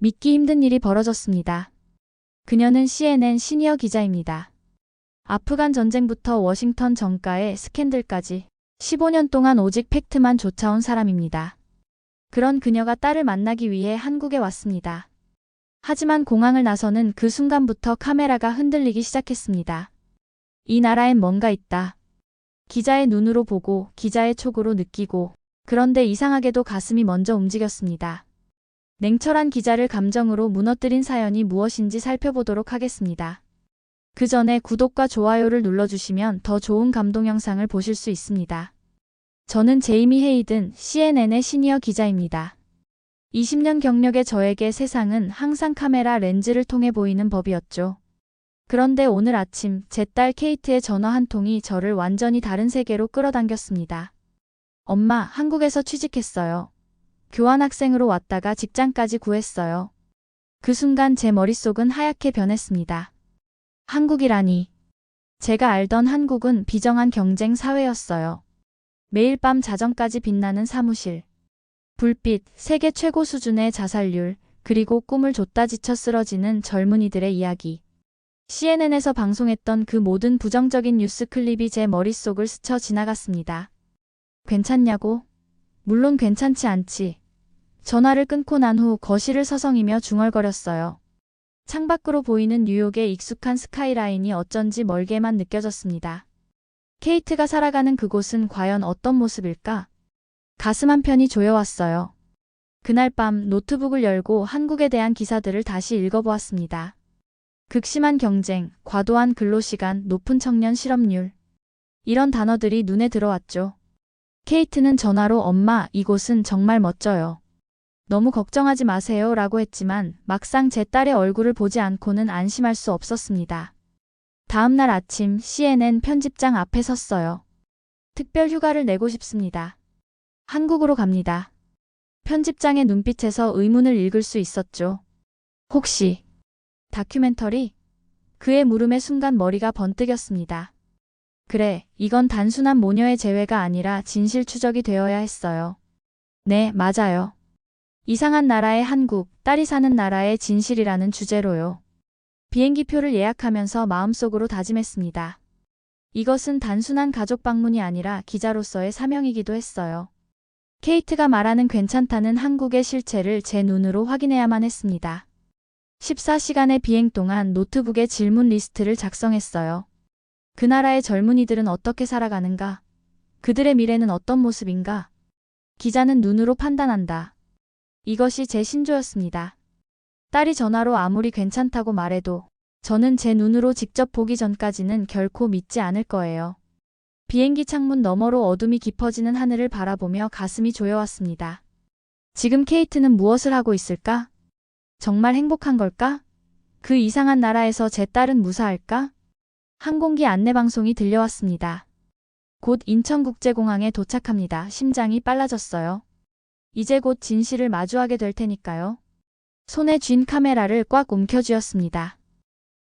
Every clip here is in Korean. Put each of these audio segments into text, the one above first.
믿기 힘든 일이 벌어졌습니다. 그녀는 CNN 시니어 기자입니다. 아프간 전쟁부터 워싱턴 정가의 스캔들까지 15년 동안 오직 팩트만 쫓아온 사람입니다. 그런 그녀가 딸을 만나기 위해 한국에 왔습니다. 하지만 공항을 나서는 그 순간부터 카메라가 흔들리기 시작했습니다. 이 나라엔 뭔가 있다. 기자의 눈으로 보고 기자의 촉으로 느끼고, 그런데 이상하게도 가슴이 먼저 움직였습니다. 냉철한 기자를 감정으로 무너뜨린 사연이 무엇인지 살펴보도록 하겠습니다. 그 전에 구독과 좋아요를 눌러주시면 더 좋은 감동 영상을 보실 수 있습니다. 저는 제이미 헤이든, CNN의 시니어 기자입니다. 20년 경력의 저에게 세상은 항상 카메라 렌즈를 통해 보이는 법이었죠. 그런데 오늘 아침 제 딸 케이트의 전화 한 통이 저를 완전히 다른 세계로 끌어당겼습니다. 엄마, 한국에서 취직했어요. 교환학생으로 왔다가 직장까지 구했어요. 그 순간 제 머릿속은 하얗게 변했습니다. 한국이라니. 제가 알던 한국은 비정한 경쟁 사회였어요. 매일 밤 자정까지 빛나는 사무실. 불빛, 세계 최고 수준의 자살률, 그리고 꿈을 줬다 지쳐 쓰러지는 젊은이들의 이야기. CNN에서 방송했던 그 모든 부정적인 뉴스 클립이 제 머릿속을 스쳐 지나갔습니다. 괜찮냐고? 물론 괜찮지 않지. 전화를 끊고 난 후 거실을 서성이며 중얼거렸어요. 창밖으로 보이는 뉴욕의 익숙한 스카이라인이 어쩐지 멀게만 느껴졌습니다. 케이트가 살아가는 그곳은 과연 어떤 모습일까? 가슴 한편이 조여왔어요. 그날 밤 노트북을 열고 한국에 대한 기사들을 다시 읽어보았습니다. 극심한 경쟁, 과도한 근로시간, 높은 청년 실업률. 이런 단어들이 눈에 들어왔죠. 케이트는 전화로 엄마, 이곳은 정말 멋져요. 너무 걱정하지 마세요 라고 했지만 막상 제 딸의 얼굴을 보지 않고는 안심할 수 없었습니다. 다음 날 아침 CNN 편집장 앞에 섰어요. 특별 휴가를 내고 싶습니다. 한국으로 갑니다. 편집장의 눈빛에서 의문을 읽을 수 있었죠. 혹시 다큐멘터리? 그의 물음에 순간 머리가 번뜩였습니다. 그래, 이건 단순한 모녀의 재회가 아니라 진실 추적이 되어야 했어요. 네, 맞아요. 이상한 나라의 한국, 딸이 사는 나라의 진실이라는 주제로요. 비행기표를 예약하면서 마음속으로 다짐했습니다. 이것은 단순한 가족 방문이 아니라 기자로서의 사명이기도 했어요. 케이트가 말하는 괜찮다는 한국의 실체를 제 눈으로 확인해야만 했습니다. 14시간의 비행 동안 노트북에 질문 리스트를 작성했어요. 그 나라의 젊은이들은 어떻게 살아가는가? 그들의 미래는 어떤 모습인가? 기자는 눈으로 판단한다. 이것이 제 신조였습니다. 딸이 전화로 아무리 괜찮다고 말해도 저는 제 눈으로 직접 보기 전까지는 결코 믿지 않을 거예요. 비행기 창문 너머로 어둠이 깊어지는 하늘을 바라보며 가슴이 조여왔습니다. 지금 케이트는 무엇을 하고 있을까? 정말 행복한 걸까? 그 이상한 나라에서 제 딸은 무사할까? 항공기 안내방송이 들려왔습니다. 곧 인천국제공항에 도착합니다. 심장이 빨라졌어요. 이제 곧 진실을 마주하게 될 테니까요. 손에 쥔 카메라를 꽉 움켜쥐었습니다.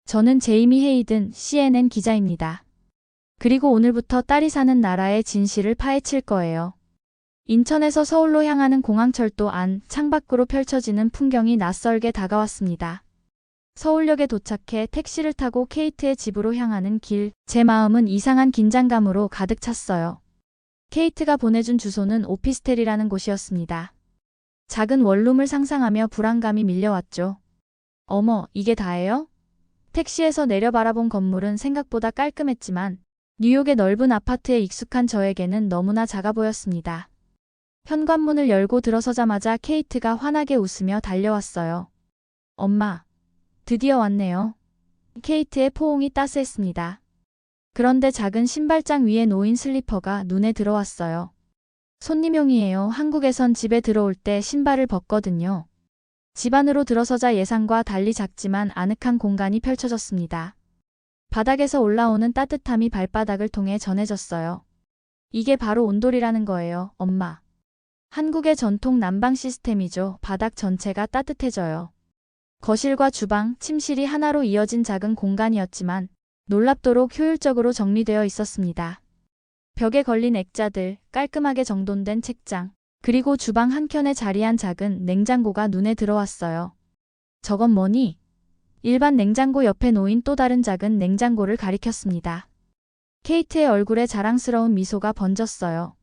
저는 제이미 헤이든, CNN 기자입니다. 그리고 오늘부터 딸이 사는 나라의 진실을 파헤칠 거예요. 인천에서 서울로 향하는 공항철도 안, 창밖으로 펼쳐지는 풍경이 낯설게 다가왔습니다. 서울역에 도착해 택시를 타고 케이트의 집으로 향하는 길, 제 마음은 이상한 긴장감으로 가득 찼어요. 케이트가 보내준 주소는 오피스텔이라는 곳이었습니다. 작은 원룸을 상상하며 불안감이 밀려왔죠. 어머, 이게 다예요? 택시에서 내려 바라본 건물은 생각보다 깔끔했지만 뉴욕의 넓은 아파트에 익숙한 저에게는 너무나 작아 보였습니다. 현관문을 열고 들어서자마자 케이트가 환하게 웃으며 달려왔어요. 엄마, 드디어 왔네요. 케이트의 포옹이 따스했습니다. 그런데 작은 신발장 위에 놓인 슬리퍼가 눈에 들어왔어요. 손님용이에요. 한국에선 집에 들어올 때 신발을 벗거든요. 집 안으로 들어서자 예상과 달리 작지만 아늑한 공간이 펼쳐졌습니다. 바닥에서 올라오는 따뜻함이 발바닥을 통해 전해졌어요. 이게 바로 온돌이라는 거예요, 엄마. 한국의 전통 난방 시스템이죠. 바닥 전체가 따뜻해져요. 거실과 주방, 침실이 하나로 이어진 작은 공간이었지만 놀랍도록 효율적으로 정리되어 있었습니다. 벽에 걸린 액자들, 깔끔하게 정돈된 책장, 그리고 주방 한켠에 자리한 작은 냉장고가 눈에 들어왔어요. 저건 뭐니? 일반 냉장고 옆에 놓인 또 다른 작은 냉장고를 가리켰습니다. 케이트의 얼굴에 자랑스러운 미소가 번졌어요.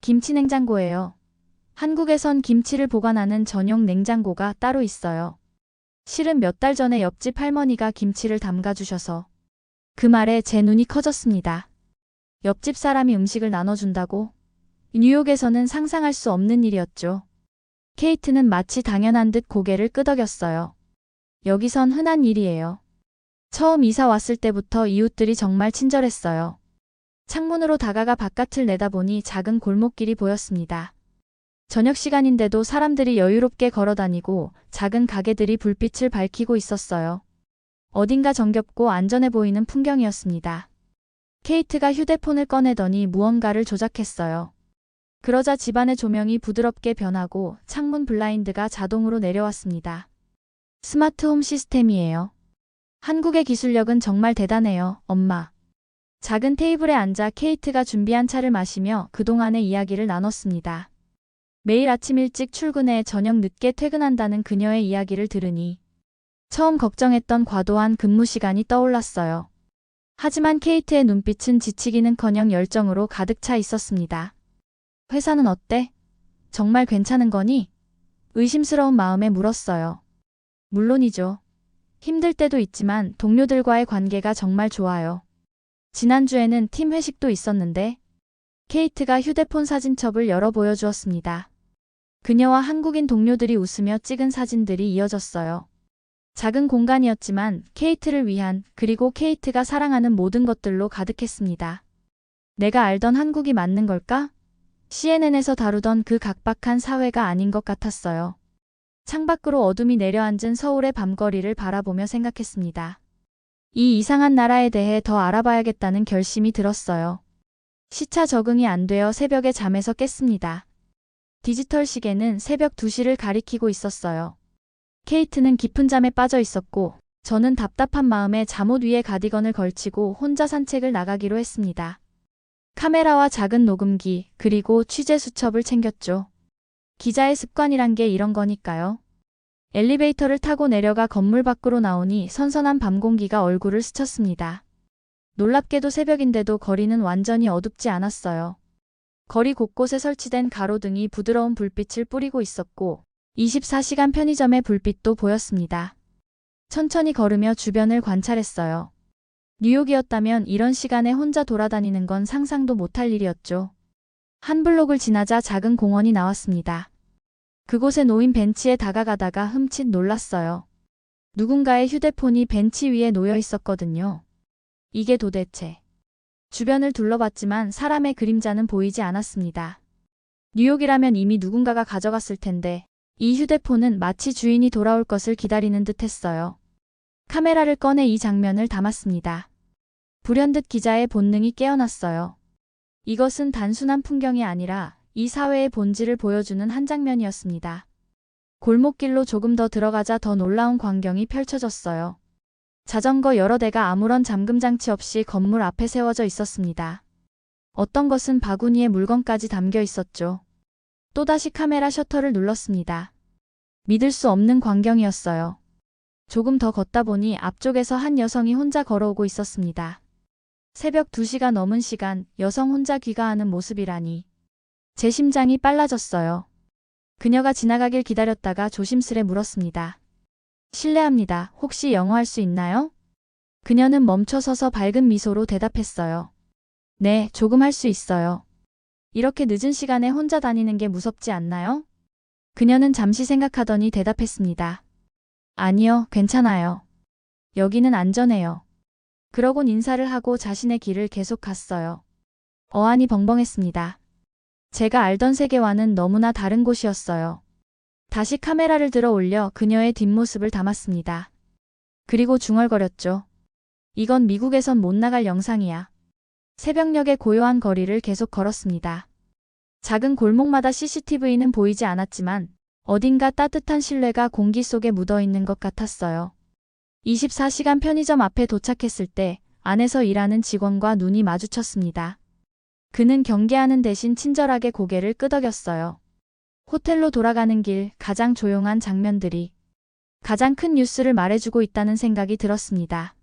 김치 냉장고예요. 한국에선 김치를 보관하는 전용 냉장고가 따로 있어요. 실은 몇 달 전에 옆집 할머니가 김치를 담가주셔서 그 말에 제 눈이 커졌습니다. 옆집 사람이 음식을 나눠준다고? 뉴욕에서는 상상할 수 없는 일이었죠. 케이트는 마치 당연한 듯 고개를 끄덕였어요. 여기선 흔한 일이에요. 처음 이사 왔을 때부터 이웃들이 정말 친절했어요. 창문으로 다가가 바깥을 내다보니 작은 골목길이 보였습니다. 저녁 시간인데도 사람들이 여유롭게 걸어다니고 작은 가게들이 불빛을 밝히고 있었어요. 어딘가 정겹고 안전해 보이는 풍경이었습니다. 케이트가 휴대폰을 꺼내더니 무언가를 조작했어요. 그러자 집안의 조명이 부드럽게 변하고 창문 블라인드가 자동으로 내려왔습니다. 스마트홈 시스템이에요. 한국의 기술력은 정말 대단해요, 엄마. 작은 테이블에 앉아 케이트가 준비한 차를 마시며 그동안의 이야기를 나눴습니다. 매일 아침 일찍 출근해 저녁 늦게 퇴근한다는 그녀의 이야기를 들으니 처음 걱정했던 과도한 근무 시간이 떠올랐어요. 하지만 케이트의 눈빛은 지치기는커녕 열정으로 가득 차 있었습니다. 회사는 어때? 정말 괜찮은 거니? 의심스러운 마음에 물었어요. 물론이죠. 힘들 때도 있지만 동료들과의 관계가 정말 좋아요. 지난주에는 팀 회식도 있었는데 케이트가 휴대폰 사진첩을 열어 보여주었습니다. 그녀와 한국인 동료들이 웃으며 찍은 사진들이 이어졌어요. 작은 공간이었지만 케이트를 위한 그리고 케이트가 사랑하는 모든 것들로 가득했습니다. 내가 알던 한국이 맞는 걸까? CNN에서 다루던 그 각박한 사회가 아닌 것 같았어요. 창밖으로 어둠이 내려앉은 서울의 밤거리를 바라보며 생각했습니다. 이 이상한 나라에 대해 더 알아봐야겠다는 결심이 들었어요. 시차 적응이 안 되어 새벽에 잠에서 깼습니다. 디지털 시계는 새벽 2시를 가리키고 있었어요. 케이트는 깊은 잠에 빠져 있었고 저는 답답한 마음에 잠옷 위에 가디건을 걸치고 혼자 산책을 나가기로 했습니다. 카메라와 작은 녹음기 그리고 취재 수첩을 챙겼죠. 기자의 습관이란 게 이런 거니까요. 엘리베이터를 타고 내려가 건물 밖으로 나오니 선선한 밤 공기가 얼굴을 스쳤습니다. 놀랍게도 새벽인데도 거리는 완전히 어둡지 않았어요. 거리 곳곳에 설치된 가로등이 부드러운 불빛을 뿌리고 있었고 24시간 편의점의 불빛도 보였습니다. 천천히 걸으며 주변을 관찰했어요. 뉴욕이었다면 이런 시간에 혼자 돌아다니는 건 상상도 못할 일이었죠. 한 블록을 지나자 작은 공원이 나왔습니다. 그곳에 놓인 벤치에 다가가다가 흠칫 놀랐어요. 누군가의 휴대폰이 벤치 위에 놓여 있었거든요. 이게 도대체. 주변을 둘러봤지만 사람의 그림자는 보이지 않았습니다. 뉴욕이라면 이미 누군가가 가져갔을 텐데 이 휴대폰은 마치 주인이 돌아올 것을 기다리는 듯 했어요. 카메라를 꺼내 이 장면을 담았습니다. 불현듯 기자의 본능이 깨어났어요. 이것은 단순한 풍경이 아니라 이 사회의 본질을 보여주는 한 장면이었습니다. 골목길로 조금 더 들어가자 더 놀라운 광경이 펼쳐졌어요. 자전거 여러 대가 아무런 잠금 장치 없이 건물 앞에 세워져 있었습니다. 어떤 것은 바구니에 물건까지 담겨 있었죠. 또다시 카메라 셔터를 눌렀습니다. 믿을 수 없는 광경이었어요. 조금 더 걷다 보니 앞쪽에서 한 여성이 혼자 걸어오고 있었습니다. 새벽 2시가 넘은 시간 여성 혼자 귀가하는 모습이라니. 제 심장이 빨라졌어요. 그녀가 지나가길 기다렸다가 조심스레 물었습니다. 실례합니다. 혹시 영어 할 수 있나요? 그녀는 멈춰서서 밝은 미소로 대답했어요. 네, 조금 할 수 있어요. 이렇게 늦은 시간에 혼자 다니는 게 무섭지 않나요? 그녀는 잠시 생각하더니 대답했습니다. 아니요, 괜찮아요. 여기는 안전해요. 그러곤 인사를 하고 자신의 길을 계속 갔어요. 어안이 벙벙했습니다. 제가 알던 세계와는 너무나 다른 곳이었어요. 다시 카메라를 들어 올려 그녀의 뒷모습을 담았습니다. 그리고 중얼거렸죠. 이건 미국에선 못 나갈 영상이야. 새벽녘의 고요한 거리를 계속 걸었습니다. 작은 골목마다 CCTV는 보이지 않았지만 어딘가 따뜻한 신뢰가 공기 속에 묻어있는 것 같았어요. 24시간 편의점 앞에 도착했을 때 안에서 일하는 직원과 눈이 마주쳤습니다. 그는 경계하는 대신 친절하게 고개를 끄덕였어요. 호텔로 돌아가는 길 가장 조용한 장면들이 가장 큰 뉴스를 말해주고 있다는 생각이 들었습니다.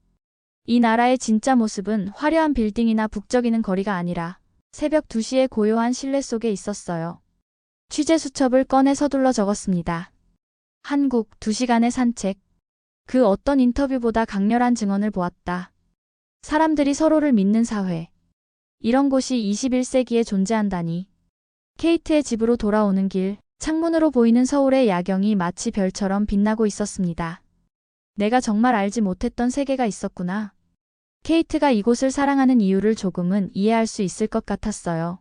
이 나라의 진짜 모습은 화려한 빌딩이나 북적이는 거리가 아니라 새벽 2시의 고요한 실내 속에 있었어요. 취재 수첩을 꺼내 서둘러 적었습니다. 한국 2시간의 산책. 그 어떤 인터뷰보다 강렬한 증언을 보았다. 사람들이 서로를 믿는 사회. 이런 곳이 21세기에 존재한다니. 케이트의 집으로 돌아오는 길, 창문으로 보이는 서울의 야경이 마치 별처럼 빛나고 있었습니다. 내가 정말 알지 못했던 세계가 있었구나. 케이트가 이곳을 사랑하는 이유를 조금은 이해할 수 있을 것 같았어요.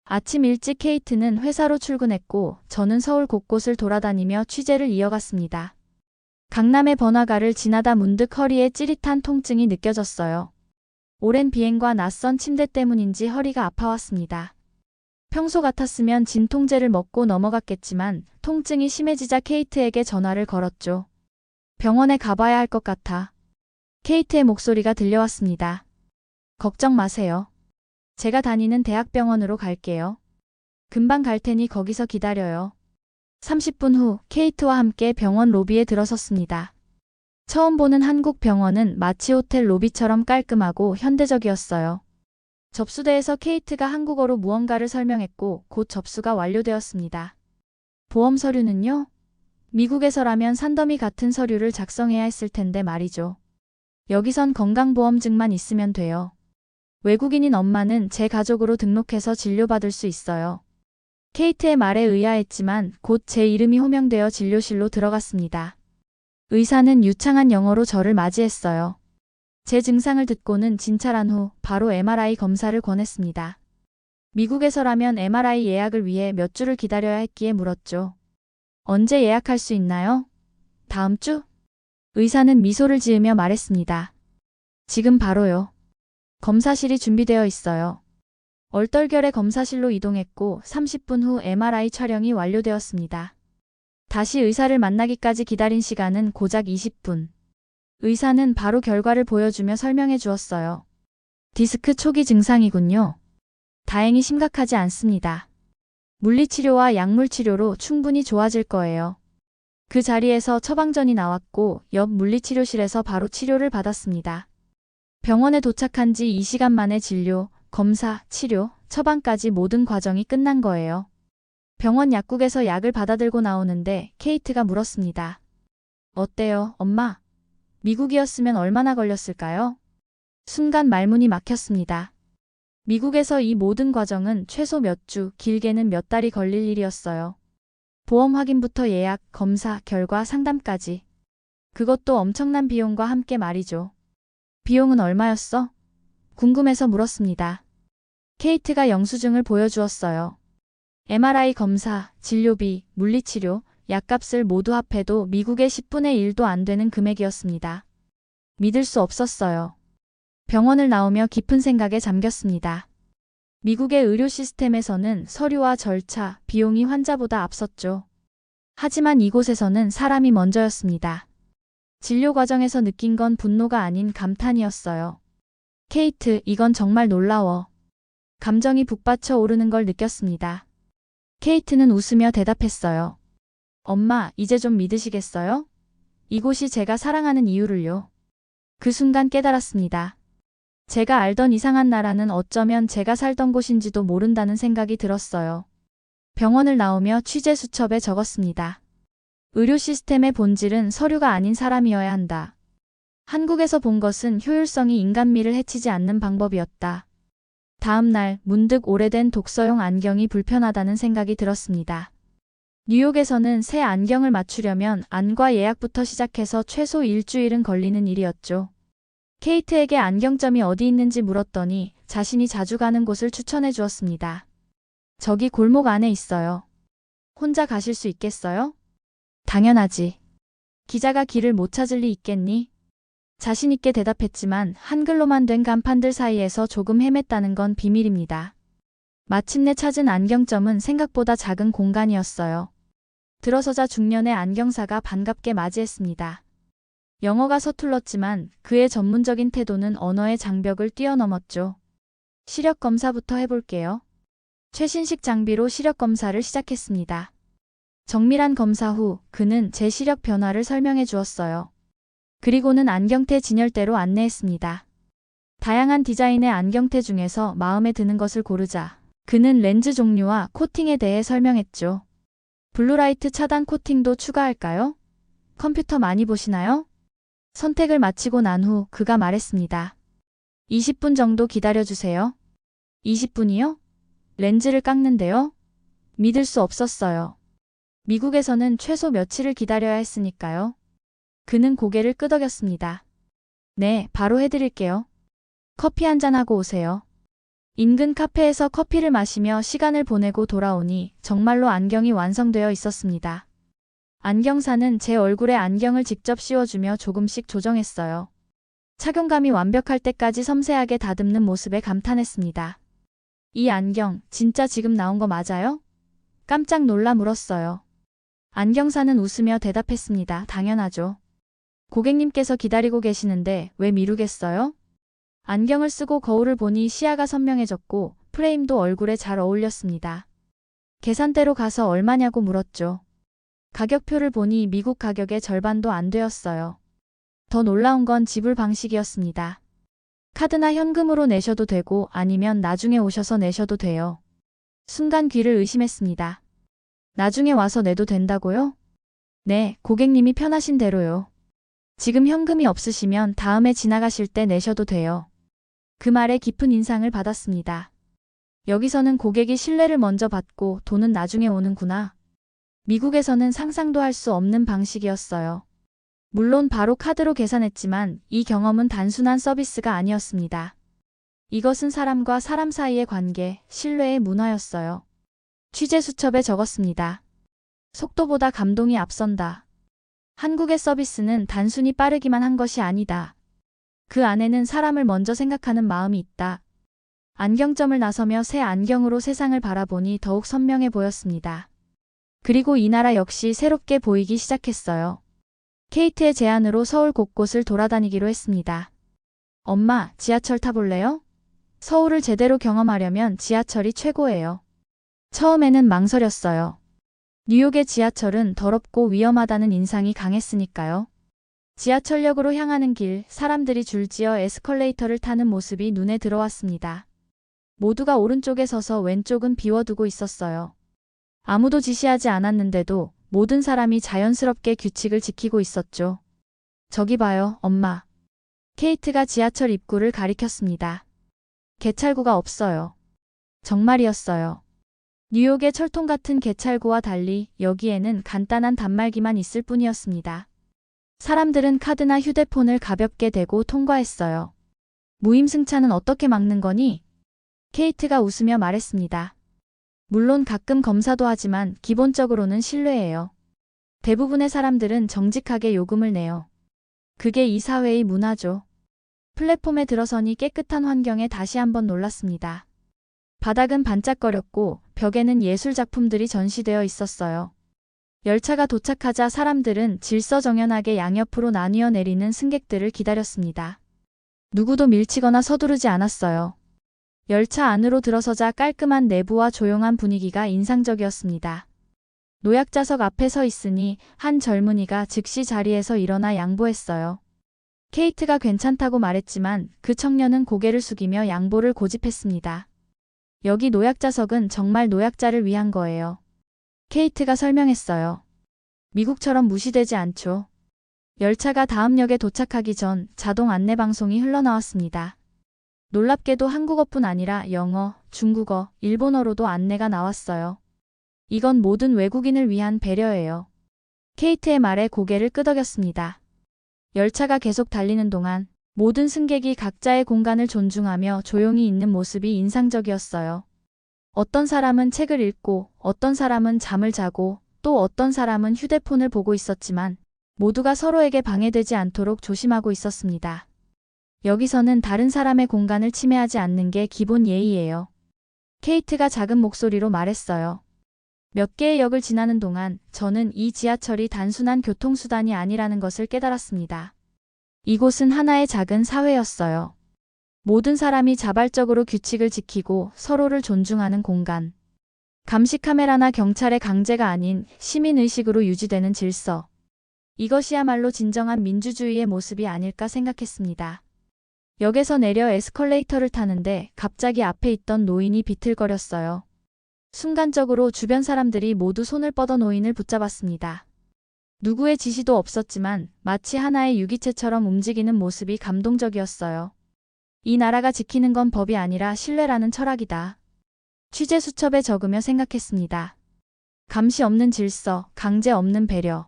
아침 일찍 케이트는 회사로 출근했고 저는 서울 곳곳을 돌아다니며 취재를 이어갔습니다. 강남의 번화가를 지나다 문득 허리에 찌릿한 통증이 느껴졌어요. 오랜 비행과 낯선 침대 때문인지 허리가 아파왔습니다. 평소 같았으면 진통제를 먹고 넘어갔겠지만 통증이 심해지자 케이트에게 전화를 걸었죠. 병원에 가봐야 할 것 같아. 케이트의 목소리가 들려왔습니다. 걱정 마세요. 제가 다니는 대학병원으로 갈게요. 금방 갈 테니 거기서 기다려요. 30분 후 케이트와 함께 병원 로비에 들어섰습니다. 처음 보는 한국 병원은 마치 호텔 로비처럼 깔끔하고 현대적이었어요. 접수대에서 케이트가 한국어로 무언가를 설명했고 곧 접수가 완료되었습니다. 보험 서류는요? 미국에서라면 산더미 같은 서류를 작성해야 했을 텐데 말이죠. 여기선 건강보험증만 있으면 돼요. 외국인인 엄마는 제 가족으로 등록해서 진료받을 수 있어요. 케이트의 말에 의아했지만 곧 제 이름이 호명되어 진료실로 들어갔습니다. 의사는 유창한 영어로 저를 맞이했어요. 제 증상을 듣고는 진찰한 후 바로 MRI 검사를 권했습니다. 미국에서라면 MRI 예약을 위해 몇 주를 기다려야 했기에 물었죠. 언제 예약할 수 있나요? 다음 주? 의사는 미소를 지으며 말했습니다. 지금 바로요. 검사실이 준비되어 있어요. 얼떨결에 검사실로 이동했고 30분 후 MRI 촬영이 완료되었습니다. 다시 의사를 만나기까지 기다린 시간은 고작 20분. 의사는 바로 결과를 보여주며 설명해 주었어요. 디스크 초기 증상이군요. 다행히 심각하지 않습니다. 물리치료와 약물치료로 충분히 좋아질 거예요. 그 자리에서 처방전이 나왔고 옆 물리치료실에서 바로 치료를 받았습니다. 병원에 도착한 지 2시간 만에 진료, 검사, 치료, 처방까지 모든 과정이 끝난 거예요. 병원 약국에서 약을 받아들고 나오는데 케이트가 물었습니다. 어때요, 엄마? 미국이었으면 얼마나 걸렸을까요? 순간 말문이 막혔습니다. 미국에서 이 모든 과정은 최소 몇 주, 길게는 몇 달이 걸릴 일이었어요. 보험 확인부터 예약, 검사, 결과, 상담까지. 그것도 엄청난 비용과 함께 말이죠. 비용은 얼마였어? 궁금해서 물었습니다. 케이트가 영수증을 보여주었어요. MRI 검사, 진료비, 물리치료, 약값을 모두 합해도 미국의 10분의 1도 안 되는 금액이었습니다. 믿을 수 없었어요. 병원을 나오며 깊은 생각에 잠겼습니다. 미국의 의료 시스템에서는 서류와 절차, 비용이 환자보다 앞섰죠. 하지만 이곳에서는 사람이 먼저였습니다. 진료 과정에서 느낀 건 분노가 아닌 감탄이었어요. 케이트, 이건 정말 놀라워. 감정이 북받쳐 오르는 걸 느꼈습니다. 케이트는 웃으며 대답했어요. 엄마, 이제 좀 믿으시겠어요? 이곳이 제가 사랑하는 이유를요. 그 순간 깨달았습니다. 제가 알던 이상한 나라는 어쩌면 제가 살던 곳인지도 모른다는 생각이 들었어요. 병원을 나오며 취재 수첩에 적었습니다. 의료 시스템의 본질은 서류가 아닌 사람이어야 한다. 한국에서 본 것은 효율성이 인간미를 해치지 않는 방법이었다. 다음 날 문득 오래된 독서용 안경이 불편하다는 생각이 들었습니다. 뉴욕에서는 새 안경을 맞추려면 안과 예약부터 시작해서 최소 일주일은 걸리는 일이었죠. 케이트에게 안경점이 어디 있는지 물었더니 자신이 자주 가는 곳을 추천해 주었습니다. 저기 골목 안에 있어요. 혼자 가실 수 있겠어요? 당연하지. 기자가 길을 못 찾을 리 있겠니? 자신 있게 대답했지만 한글로만 된 간판들 사이에서 조금 헤맸다는 건 비밀입니다. 마침내 찾은 안경점은 생각보다 작은 공간이었어요. 들어서자 중년의 안경사가 반갑게 맞이했습니다. 영어가 서툴렀지만 그의 전문적인 태도는 언어의 장벽을 뛰어넘었죠. 시력 검사부터 해볼게요. 최신식 장비로 시력 검사를 시작했습니다. 정밀한 검사 후 그는 제 시력 변화를 설명해 주었어요. 그리고는 안경테 진열대로 안내했습니다. 다양한 디자인의 안경테 중에서 마음에 드는 것을 고르자 그는 렌즈 종류와 코팅에 대해 설명했죠. 블루라이트 차단 코팅도 추가할까요? 컴퓨터 많이 보시나요? 선택을 마치고 난 후 그가 말했습니다. 20분 정도 기다려주세요. 20분이요? 렌즈를 깎는데요? 믿을 수 없었어요. 미국에서는 최소 며칠을 기다려야 했으니까요. 그는 고개를 끄덕였습니다. 네, 바로 해드릴게요. 커피 한잔하고 오세요. 인근 카페에서 커피를 마시며 시간을 보내고 돌아오니 정말로 안경이 완성되어 있었습니다. 안경사는 제 얼굴에 안경을 직접 씌워주며 조금씩 조정했어요. 착용감이 완벽할 때까지 섬세하게 다듬는 모습에 감탄했습니다. 이 안경 진짜 지금 나온 거 맞아요? 깜짝 놀라 물었어요. 안경사는 웃으며 대답했습니다. 당연하죠. 고객님께서 기다리고 계시는데 왜 미루겠어요? 안경을 쓰고 거울을 보니 시야가 선명해졌고 프레임도 얼굴에 잘 어울렸습니다. 계산대로 가서 얼마냐고 물었죠. 가격표를 보니 미국 가격의 절반도 안 되었어요. 더 놀라운 건 지불 방식이었습니다. 카드나 현금으로 내셔도 되고 아니면 나중에 오셔서 내셔도 돼요. 순간 귀를 의심했습니다. 나중에 와서 내도 된다고요? 네, 고객님이 편하신 대로요. 지금 현금이 없으시면 다음에 지나가실 때 내셔도 돼요. 그 말에 깊은 인상을 받았습니다. 여기서는 고객이 신뢰를 먼저 받고 돈은 나중에 오는구나. 미국에서는 상상도 할 수 없는 방식이었어요. 물론 바로 카드로 계산했지만 이 경험은 단순한 서비스가 아니었습니다. 이것은 사람과 사람 사이의 관계, 신뢰의 문화였어요. 취재 수첩에 적었습니다. 속도보다 감동이 앞선다. 한국의 서비스는 단순히 빠르기만 한 것이 아니다. 그 안에는 사람을 먼저 생각하는 마음이 있다. 안경점을 나서며 새 안경으로 세상을 바라보니 더욱 선명해 보였습니다. 그리고 이 나라 역시 새롭게 보이기 시작했어요. 케이트의 제안으로 서울 곳곳을 돌아다니기로 했습니다. 엄마, 지하철 타볼래요? 서울을 제대로 경험하려면 지하철이 최고예요. 처음에는 망설였어요. 뉴욕의 지하철은 더럽고 위험하다는 인상이 강했으니까요. 지하철역으로 향하는 길, 사람들이 줄지어 에스컬레이터를 타는 모습이 눈에 들어왔습니다. 모두가 오른쪽에 서서 왼쪽은 비워두고 있었어요. 아무도 지시하지 않았는데도 모든 사람이 자연스럽게 규칙을 지키고 있었죠. 저기 봐요, 엄마. 케이트가 지하철 입구를 가리켰습니다. 개찰구가 없어요. 정말이었어요. 뉴욕의 철통 같은 개찰구와 달리 여기에는 간단한 단말기만 있을 뿐이었습니다. 사람들은 카드나 휴대폰을 가볍게 대고 통과했어요. 무임승차는 어떻게 막는 거니? 케이트가 웃으며 말했습니다. 물론 가끔 검사도 하지만 기본적으로는 신뢰예요. 대부분의 사람들은 정직하게 요금을 내요. 그게 이 사회의 문화죠. 플랫폼에 들어서니 깨끗한 환경에 다시 한번 놀랐습니다. 바닥은 반짝거렸고 벽에는 예술 작품들이 전시되어 있었어요. 열차가 도착하자 사람들은 질서정연하게 양옆으로 나뉘어 내리는 승객들을 기다렸습니다. 누구도 밀치거나 서두르지 않았어요. 열차 안으로 들어서자 깔끔한 내부와 조용한 분위기가 인상적이었습니다. 노약자석 앞에 서 있으니 한 젊은이가 즉시 자리에서 일어나 양보했어요. 케이트가 괜찮다고 말했지만 그 청년은 고개를 숙이며 양보를 고집했습니다. 여기 노약자석은 정말 노약자를 위한 거예요. 케이트가 설명했어요. 미국처럼 무시되지 않죠. 열차가 다음 역에 도착하기 전 자동 안내방송이 흘러나왔습니다. 놀랍게도 한국어뿐 아니라 영어, 중국어, 일본어로도 안내가 나왔어요. 이건 모든 외국인을 위한 배려예요. 케이트의 말에 고개를 끄덕였습니다. 열차가 계속 달리는 동안 모든 승객이 각자의 공간을 존중하며 조용히 있는 모습이 인상적이었어요. 어떤 사람은 책을 읽고, 어떤 사람은 잠을 자고, 또 어떤 사람은 휴대폰을 보고 있었지만 모두가 서로에게 방해되지 않도록 조심하고 있었습니다. 여기서는 다른 사람의 공간을 침해하지 않는 게 기본 예의예요. 케이트가 작은 목소리로 말했어요. 몇 개의 역을 지나는 동안 저는 이 지하철이 단순한 교통수단이 아니라는 것을 깨달았습니다. 이곳은 하나의 작은 사회였어요. 모든 사람이 자발적으로 규칙을 지키고 서로를 존중하는 공간. 감시 카메라나 경찰의 강제가 아닌 시민의식으로 유지되는 질서. 이것이야말로 진정한 민주주의의 모습이 아닐까 생각했습니다. 역에서 내려 에스컬레이터를 타는데 갑자기 앞에 있던 노인이 비틀거렸어요. 순간적으로 주변 사람들이 모두 손을 뻗어 노인을 붙잡았습니다. 누구의 지시도 없었지만 마치 하나의 유기체처럼 움직이는 모습이 감동적이었어요. 이 나라가 지키는 건 법이 아니라 신뢰라는 철학이다. 취재 수첩에 적으며 생각했습니다. 감시 없는 질서, 강제 없는 배려.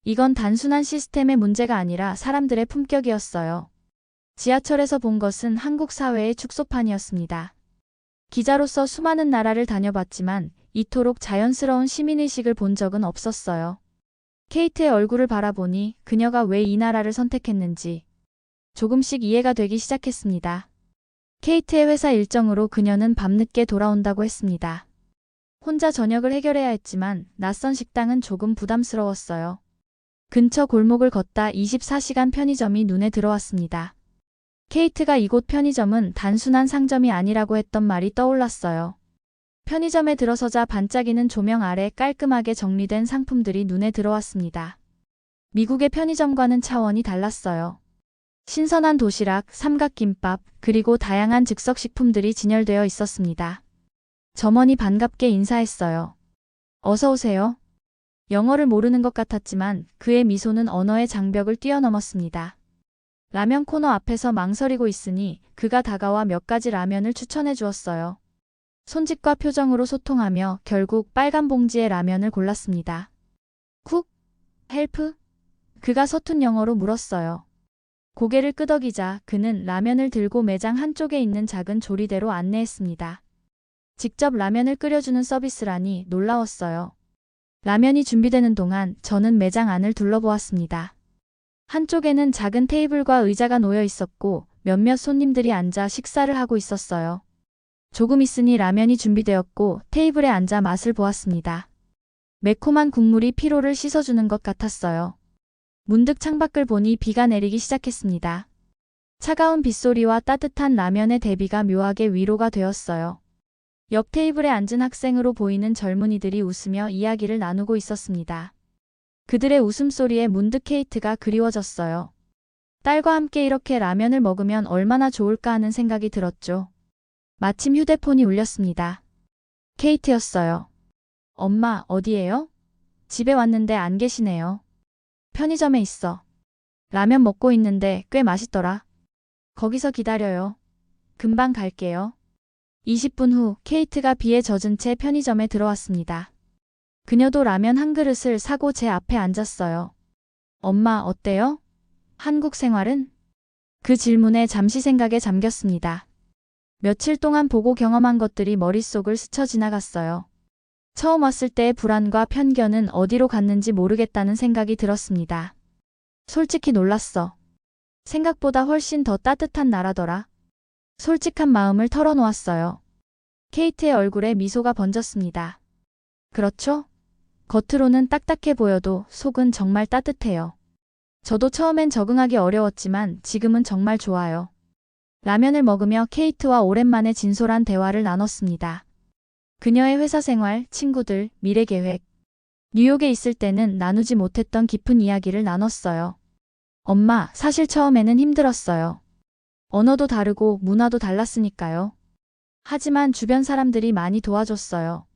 이건 단순한 시스템의 문제가 아니라 사람들의 품격이었어요. 지하철에서 본 것은 한국 사회의 축소판이었습니다. 기자로서 수많은 나라를 다녀봤지만 이토록 자연스러운 시민의식을 본 적은 없었어요. 케이트의 얼굴을 바라보니 그녀가 왜 이 나라를 선택했는지 조금씩 이해가 되기 시작했습니다. 케이트의 회사 일정으로 그녀는 밤늦게 돌아온다고 했습니다. 혼자 저녁을 해결해야 했지만 낯선 식당은 조금 부담스러웠어요. 근처 골목을 걷다 24시간 편의점이 눈에 들어왔습니다. 케이트가 이곳 편의점은 단순한 상점이 아니라고 했던 말이 떠올랐어요. 편의점에 들어서자 반짝이는 조명 아래 깔끔하게 정리된 상품들이 눈에 들어왔습니다. 미국의 편의점과는 차원이 달랐어요. 신선한 도시락, 삼각김밥, 그리고 다양한 즉석식품들이 진열되어 있었습니다. 점원이 반갑게 인사했어요. 어서 오세요. 영어를 모르는 것 같았지만 그의 미소는 언어의 장벽을 뛰어넘었습니다. 라면 코너 앞에서 망설이고 있으니 그가 다가와 몇 가지 라면을 추천해 주었어요. 손짓과 표정으로 소통하며 결국 빨간 봉지의 라면을 골랐습니다. 쿡? 헬프? 그가 서툰 영어로 물었어요. 고개를 끄덕이자 그는 라면을 들고 매장 한쪽에 있는 작은 조리대로 안내했습니다. 직접 라면을 끓여주는 서비스라니 놀라웠어요. 라면이 준비되는 동안 저는 매장 안을 둘러보았습니다. 한쪽에는 작은 테이블과 의자가 놓여 있었고 몇몇 손님들이 앉아 식사를 하고 있었어요. 조금 있으니 라면이 준비되었고 테이블에 앉아 맛을 보았습니다. 매콤한 국물이 피로를 씻어주는 것 같았어요. 문득 창밖을 보니 비가 내리기 시작했습니다. 차가운 빗소리와 따뜻한 라면의 대비가 묘하게 위로가 되었어요. 옆 테이블에 앉은 학생으로 보이는 젊은이들이 웃으며 이야기를 나누고 있었습니다. 그들의 웃음소리에 문득 케이트가 그리워졌어요. 딸과 함께 이렇게 라면을 먹으면 얼마나 좋을까 하는 생각이 들었죠. 마침 휴대폰이 울렸습니다. 케이트였어요. 엄마, 어디에요? 집에 왔는데 안 계시네요. 편의점에 있어. 라면 먹고 있는데 꽤 맛있더라. 거기서 기다려요. 금방 갈게요. 20분 후 케이트가 비에 젖은 채 편의점에 들어왔습니다. 그녀도 라면 한 그릇을 사고 제 앞에 앉았어요. 엄마, 어때요? 한국 생활은? 그 질문에 잠시 생각에 잠겼습니다. 며칠 동안 보고 경험한 것들이 머릿속을 스쳐 지나갔어요. 처음 왔을 때의 불안과 편견은 어디로 갔는지 모르겠다는 생각이 들었습니다. 솔직히 놀랐어. 생각보다 훨씬 더 따뜻한 나라더라. 솔직한 마음을 털어놓았어요. 케이트의 얼굴에 미소가 번졌습니다. 그렇죠? 겉으로는 딱딱해 보여도 속은 정말 따뜻해요. 저도 처음엔 적응하기 어려웠지만 지금은 정말 좋아요. 라면을 먹으며 케이트와 오랜만에 진솔한 대화를 나눴습니다. 그녀의 회사 생활, 친구들, 미래 계획. 뉴욕에 있을 때는 나누지 못했던 깊은 이야기를 나눴어요. 엄마, 사실 처음에는 힘들었어요. 언어도 다르고 문화도 달랐으니까요. 하지만 주변 사람들이 많이 도와줬어요.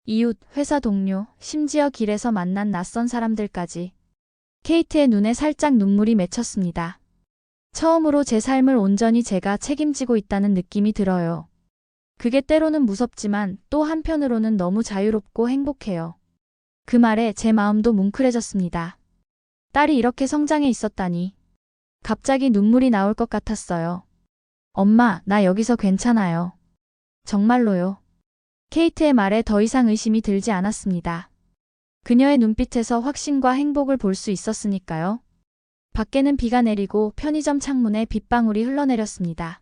이웃, 회사 동료, 심지어 길에서 만난 낯선 사람들까지. 케이트의 눈에 살짝 눈물이 맺혔습니다. 처음으로 제 삶을 온전히 제가 책임지고 있다는 느낌이 들어요. 그게 때로는 무섭지만 또 한편으로는 너무 자유롭고 행복해요. 그 말에 제 마음도 뭉클해졌습니다. 딸이 이렇게 성장해 있었다니. 갑자기 눈물이 나올 것 같았어요. 엄마, 나 여기서 괜찮아요. 정말로요. 케이트의 말에 더 이상 의심이 들지 않았습니다. 그녀의 눈빛에서 확신과 행복을 볼 수 있었으니까요. 밖에는 비가 내리고 편의점 창문에 빗방울이 흘러내렸습니다.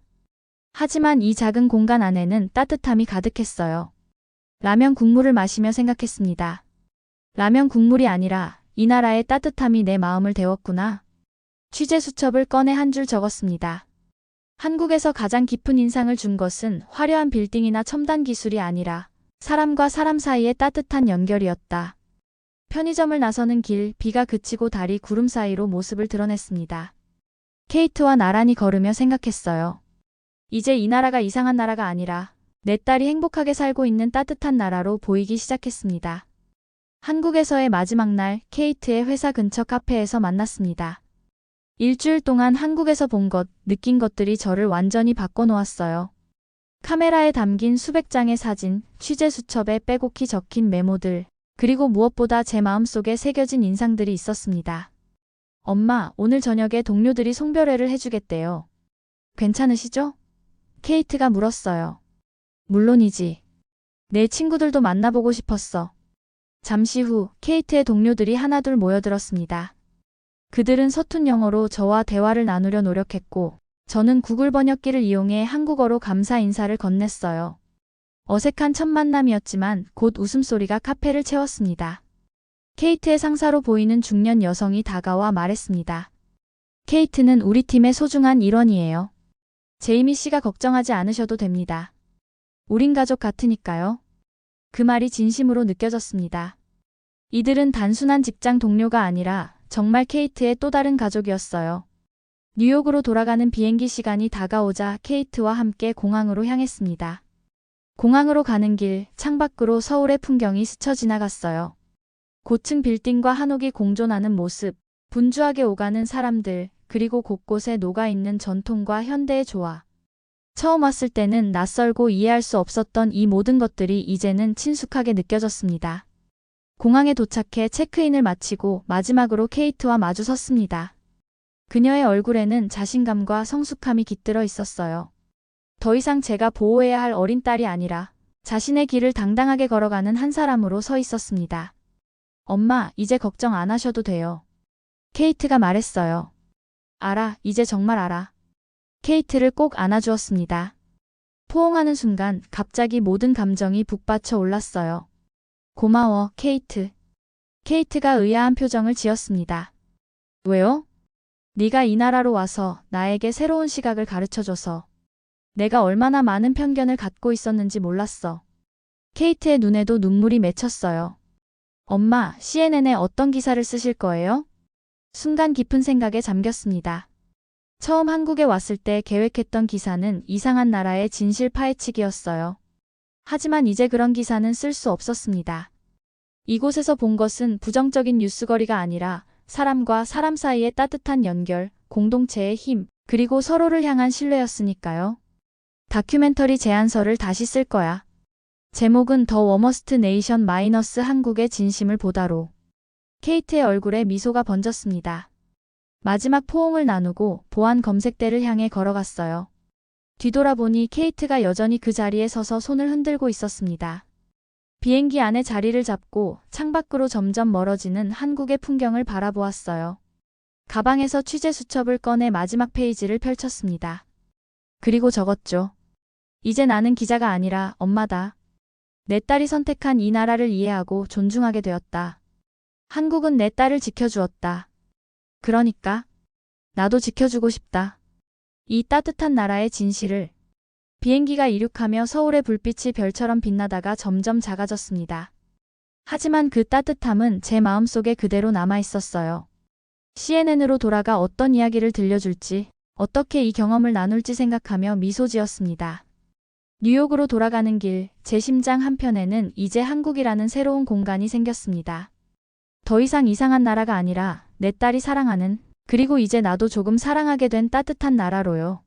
하지만 이 작은 공간 안에는 따뜻함이 가득했어요. 라면 국물을 마시며 생각했습니다. 라면 국물이 아니라 이 나라의 따뜻함이 내 마음을 데웠구나. 취재 수첩을 꺼내 한 줄 적었습니다. 한국에서 가장 깊은 인상을 준 것은 화려한 빌딩이나 첨단 기술이 아니라 사람과 사람 사이의 따뜻한 연결이었다. 편의점을 나서는 길, 비가 그치고 달이 구름 사이로 모습을 드러냈습니다. 케이트와 나란히 걸으며 생각했어요. 이제 이 나라가 이상한 나라가 아니라 내 딸이 행복하게 살고 있는 따뜻한 나라로 보이기 시작했습니다. 한국에서의 마지막 날, 케이트의 회사 근처 카페에서 만났습니다. 일주일 동안 한국에서 본 것, 느낀 것들이 저를 완전히 바꿔놓았어요. 카메라에 담긴 수백 장의 사진, 취재 수첩에 빼곡히 적힌 메모들, 그리고 무엇보다 제 마음속에 새겨진 인상들이 있었습니다. 엄마, 오늘 저녁에 동료들이 송별회를 해주겠대요. 괜찮으시죠? 케이트가 물었어요. 물론이지. 내 친구들도 만나보고 싶었어. 잠시 후 케이트의 동료들이 하나둘 모여들었습니다. 그들은 서툰 영어로 저와 대화를 나누려 노력했고, 저는 구글 번역기를 이용해 한국어로 감사 인사를 건넸어요. 어색한 첫 만남이었지만 곧 웃음소리가 카페를 채웠습니다. 케이트의 상사로 보이는 중년 여성이 다가와 말했습니다. 케이트는 우리 팀의 소중한 일원이에요. 제이미 씨가 걱정하지 않으셔도 됩니다. 우린 가족 같으니까요. 그 말이 진심으로 느껴졌습니다. 이들은 단순한 직장 동료가 아니라 정말 케이트의 또 다른 가족이었어요. 뉴욕으로 돌아가는 비행기 시간이 다가오자 케이트와 함께 공항으로 향했습니다. 공항으로 가는 길, 창밖으로 서울의 풍경이 스쳐 지나갔어요. 고층 빌딩과 한옥이 공존하는 모습, 분주하게 오가는 사람들, 그리고 곳곳에 녹아있는 전통과 현대의 조화. 처음 왔을 때는 낯설고 이해할 수 없었던 이 모든 것들이 이제는 친숙하게 느껴졌습니다. 공항에 도착해 체크인을 마치고 마지막으로 케이트와 마주 섰습니다. 그녀의 얼굴에는 자신감과 성숙함이 깃들어 있었어요. 더 이상 제가 보호해야 할 어린 딸이 아니라 자신의 길을 당당하게 걸어가는 한 사람으로 서 있었습니다. 엄마, 이제 걱정 안 하셔도 돼요. 케이트가 말했어요. 알아, 이제 정말 알아. 케이트를 꼭 안아주었습니다. 포옹하는 순간 갑자기 모든 감정이 북받쳐 올랐어요. 고마워, 케이트. 케이트가 의아한 표정을 지었습니다. 왜요? 네가 이 나라로 와서 나에게 새로운 시각을 가르쳐줘서. 내가 얼마나 많은 편견을 갖고 있었는지 몰랐어. 케이트의 눈에도 눈물이 맺혔어요. 엄마, CNN에 어떤 기사를 쓰실 거예요? 순간 깊은 생각에 잠겼습니다. 처음 한국에 왔을 때 계획했던 기사는 이상한 나라의 진실 파헤치기였어요. 하지만 이제 그런 기사는 쓸 수 없었습니다. 이곳에서 본 것은 부정적인 뉴스거리가 아니라 사람과 사람 사이의 따뜻한 연결, 공동체의 힘, 그리고 서로를 향한 신뢰였으니까요. 다큐멘터리 제안서를 다시 쓸 거야. 제목은 더 워머스트 네이션 마이너스 한국의 진심을 보다로. 케이트의 얼굴에 미소가 번졌습니다. 마지막 포옹을 나누고 보안 검색대를 향해 걸어갔어요. 뒤돌아보니 케이트가 여전히 그 자리에 서서 손을 흔들고 있었습니다. 비행기 안에 자리를 잡고 창밖으로 점점 멀어지는 한국의 풍경을 바라보았어요. 가방에서 취재 수첩을 꺼내 마지막 페이지를 펼쳤습니다. 그리고 적었죠. 이제 나는 기자가 아니라 엄마다. 내 딸이 선택한 이 나라를 이해하고 존중하게 되었다. 한국은 내 딸을 지켜주었다. 그러니까 나도 지켜주고 싶다. 이 따뜻한 나라의 진실을. 비행기가 이륙하며 서울의 불빛이 별처럼 빛나다가 점점 작아졌습니다. 하지만 그 따뜻함은 제 마음속에 그대로 남아 있었어요. CNN으로 돌아가 어떤 이야기를 들려줄지, 어떻게 이 경험을 나눌지 생각하며 미소 지었습니다. 뉴욕으로 돌아가는 길, 제 심장 한편에는 이제 한국이라는 새로운 공간이 생겼습니다. 더 이상 이상한 나라가 아니라 내 딸이 사랑하는, 그리고 이제 나도 조금 사랑하게 된 따뜻한 나라로요.